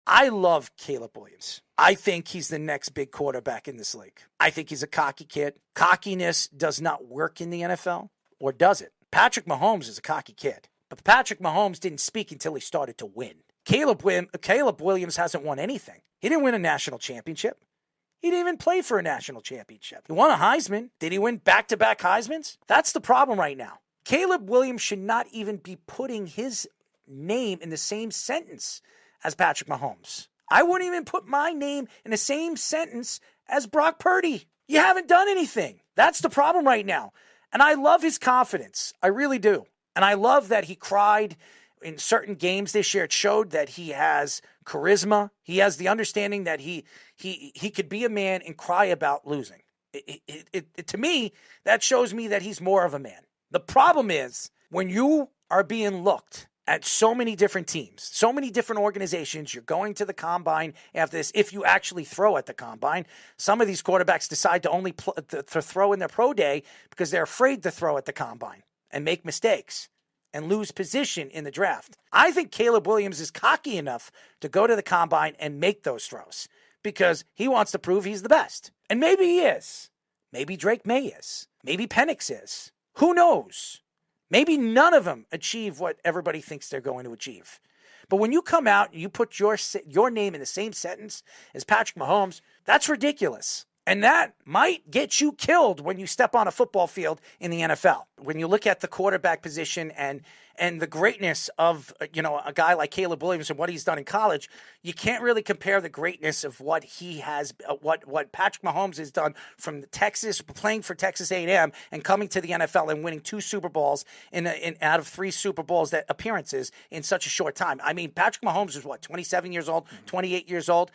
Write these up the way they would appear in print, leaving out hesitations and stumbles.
I love Caleb Williams. I think he's the next big quarterback in this league. I think he's a cocky kid. Cockiness does not work in the NFL, or does it? Patrick Mahomes is a cocky kid. But Patrick Mahomes didn't speak until he started to win. Caleb Williams hasn't won anything. He didn't win a national championship. He didn't even play for a national championship. He won a Heisman. Did he win back-to-back Heismans? That's the problem right now. Caleb Williams should not even be putting his name in the same sentence as Patrick Mahomes. I wouldn't even put my name in the same sentence as Brock Purdy. You haven't done anything. That's the problem right now. And I love his confidence. I really do. And I love that he cried in certain games this year. It showed that he has charisma. He has the understanding that he could be a man and cry about losing. To me, that shows me that he's more of a man. The problem is when you are being looked at so many different teams, so many different organizations, you're going to the combine after this. If you actually throw at the combine, some of these quarterbacks decide to only to throw in their pro day because they're afraid to throw at the combine and make mistakes and lose position in the draft. I think Caleb Williams is cocky enough to go to the combine and make those throws because he wants to prove he's the best. And maybe he is. Maybe Drake May is. Maybe Penix is. Who knows? Maybe none of them achieve what everybody thinks they're going to achieve. But when you come out and you put your name in the same sentence as Patrick Mahomes, that's ridiculous. And that might get you killed when you step on a football field in the NFL. When you look at the quarterback position and the greatness of, a guy like Caleb Williams and what he's done in college, you can't really compare the greatness of what he has, what Patrick Mahomes has done from Texas, playing for Texas A&M and coming to the NFL and winning 2 Super Bowls out of 3 Super Bowls appearances in such a short time. I mean, Patrick Mahomes is 27 years old, 28 years oold.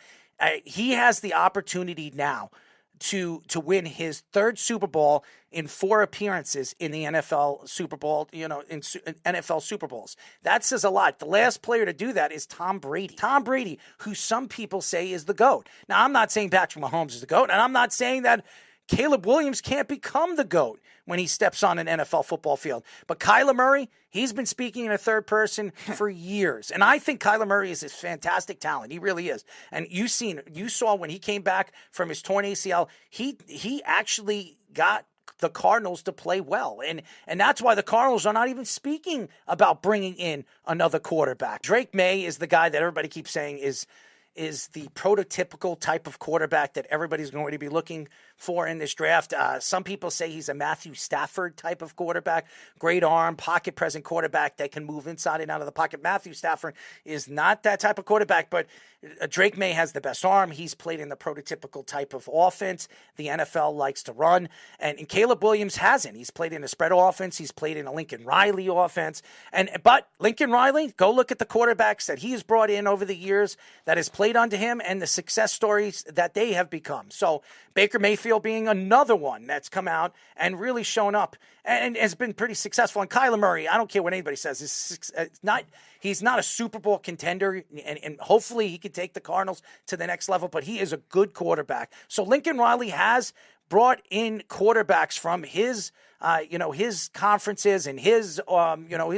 He has the opportunity now to win his 3rd Super Bowl in 4 appearances in the NFL Super Bowl, in NFL Super Bowls. That says a lot. The last player to do that is Tom Brady. Tom Brady, who some people say is the GOAT. Now, I'm not saying Patrick Mahomes is the GOAT, and I'm not saying that Caleb Williams can't become the GOAT when he steps on an NFL football field. But Kyler Murray, he's been speaking in a third person for years. And I think Kyler Murray is a fantastic talent. He really is. And you saw when he came back from his torn ACL, he actually got the Cardinals to play well. And that's why the Cardinals are not even speaking about bringing in another quarterback. Drake May is the guy that everybody keeps saying is the prototypical type of quarterback that everybody's going to be looking for in this draft. Some people say he's a Matthew Stafford type of quarterback, great arm, pocket present quarterback that can move inside and out of the pocket. Matthew Stafford is not that type of quarterback, but Drake May has the best arm. He's played in the prototypical type of offense the NFL likes to run, and Caleb Williams hasn't. He's played in a spread offense. He's played in a Lincoln Riley offense, but Lincoln Riley, go look at the quarterbacks that he has brought in over the years that has played under him and the success stories that they have become. So Baker Mayfield being another one that's come out and really shown up and has been pretty successful. And Kyler Murray, I don't care what anybody says, he's not a Super Bowl contender, and hopefully he can take the Cardinals to the next level, but he is a good quarterback. So Lincoln Riley has brought in quarterbacks from his conferences and his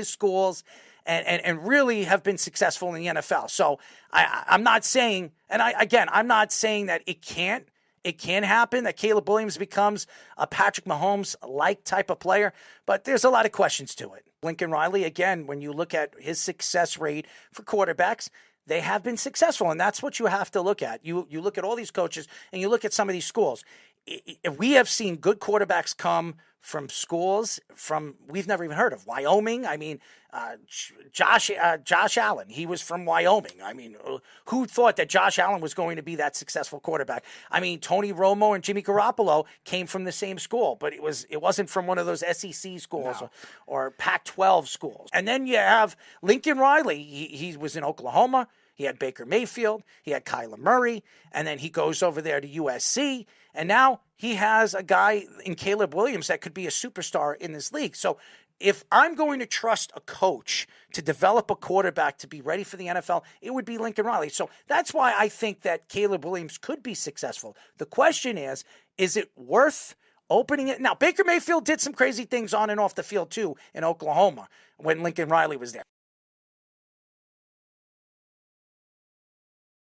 schools, and really have been successful in the NFL. So I'm not saying, I'm not saying that it can happen, that Caleb Williams becomes a Patrick Mahomes-like type of player, but there's a lot of questions to it. Lincoln Riley, again, when you look at his success rate for quarterbacks, they have been successful, and that's what you have to look at. You look at all these coaches, and you look at some of these schools. We have seen good quarterbacks come from schools we've never even heard of. Wyoming, Josh Allen, he was from Wyoming. Who thought that Josh Allen was going to be that successful quarterback? Tony Romo and Jimmy Garoppolo came from the same school, but it wasn't from one of those SEC schools or Pac-12 schools. And then you have Lincoln Riley. He was in Oklahoma. He had Baker Mayfield. He had Kyler Murray. And then he goes over there to USC. And now he has a guy in Caleb Williams that could be a superstar in this league. So if I'm going to trust a coach to develop a quarterback to be ready for the NFL, it would be Lincoln Riley. So that's why I think that Caleb Williams could be successful. The question is it worth opening it? Now, Baker Mayfield did some crazy things on and off the field, too, in Oklahoma when Lincoln Riley was there.